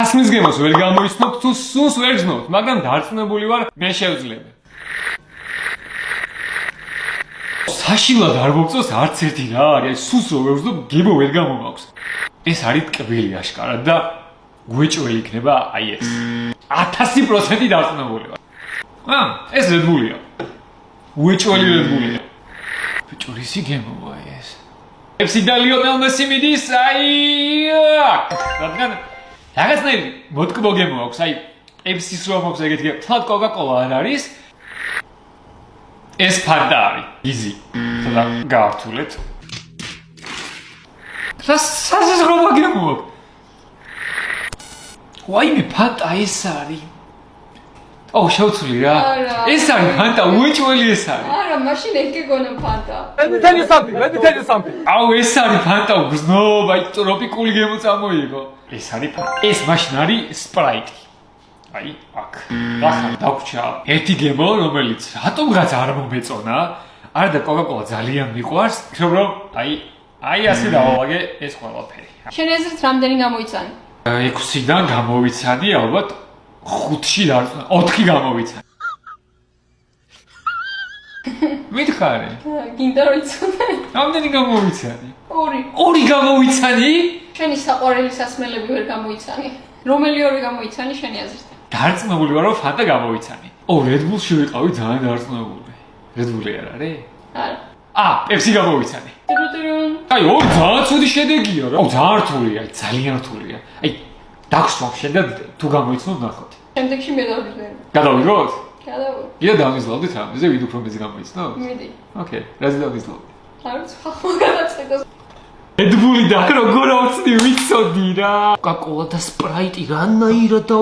ასმის გემოს ვერ გამოიცნობთ თუ სულს ვერ გზნობთ, მაგრამ დარწმუნებული ვარ, მე შევძლებ. საშილად არ მოგწონს არც ერთი რა არის, სულს რო ვერ ვზნობ, გემო ვერ გამომაქვს. ეს არის ტკბილი აშკარად და გვეჭველი იქნება აი ეს. 1000% დარწმუნებული ვარ. ეს Red Bull-ია. უეჭველი Red Bull-ია. ბიჭო, რისი გემოა ეს? FC და Lionel Messi მიდის, რადგან რაღაცნაირი მოტკბო გემო აქვს, FC-ს რომ აქვს ეგეთი თლად Coca-Cola არ არის. ეს ფანტა არის, იზი. და გაართულეთ. სასაზღვროა გემო აქვს. ვაიმე ფანტა ეს არის. შევცვლი რა. ეს არის ფანტა, უეჭველი ეს არის. არა, მაშინ ეგ გეგონა ფანტა. Let me tell you something. ეს არის ფანტა უგზნობ, ტროპიკული გემო წამოიღო. ეს არის ფანტა. ეს მაშინ არის Sprite. აქ. ახლა დაგვრჩა ერთი გემო, რომელიც რატომღაც არ მომეწონა. არა და Coca-Cola ძალიან მიყვარს, რომ ასე დავავაგე ეს ყველაფერი. შენ ეზრით რამდენი გამოიცანი? 6-დან გამოვიცანი, ალბათ 5-ში დარწმუნა, 4 გამოვიცანი. მითხარი. გინდა რომ იცოდე? რამდენი გამოვიცანი? 2. 2 გამოვიცანი? შენი საყვარელი სასმელები ვერ გამოიცანი. რომელი ორი გამოიცანი შენი აზრით? დარწმუნებული ვარ, რომ ფანტა გამოვიცანი. Red Bull-ში ვიყავი ძალიან დარწმუნებული. Red Bull-ი არ არის? არა. Pepsi გამოვიცანი. ტირუტირუნ. ორი ძალიან ცუდი შედეგია რა. ძალიან რთულია, ძალიან რთულია. დაგსვამ შედად თუ გამოიცნო ნახოთ. შემდეგში მე დავიძვენ. გადავიღოთ? გადავიღოთ. ია დავიზლავდით ამაზე, ვიდ უფრო მეზე გამოიცნო? მიდი. ოკეი, რაზე დავიზლავდით? არ ვიცი, ხახმა გადაწყვეტოს. Red Bull-ი და როგორ ავწდი ვიცოდი რა. Coca-Cola და Sprite რანაირად და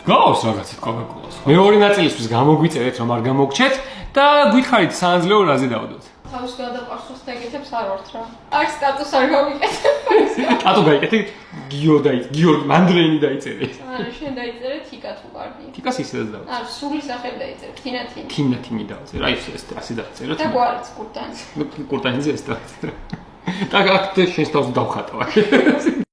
გავს რაღაცით Coca-Cola-ს. მეორე ნაწილისთვის გამოგვიწერეთ რომ არ გამოგჩეთ და გითხარით საანძლეო რაზე დავდოთ. თავის გადაყარსოს ეგეთებს არ ვართ რა. არ სტატუს არ გავიკეთებ. ატო გაიკეთე გიორგი მანდრეინი დაიწერე. არა, შენ დაიწერე თიკა თუ კარგი. თიკას ისედაც დავწერე. არა, სული სახელი დაიწერე, თინათინი. თინათინი დავწერე. ეს ასე დავწერე. და გვარიც კურტანი. კურტანიზე ეს დავწერე. და აქ შენს თავს დავხატავ.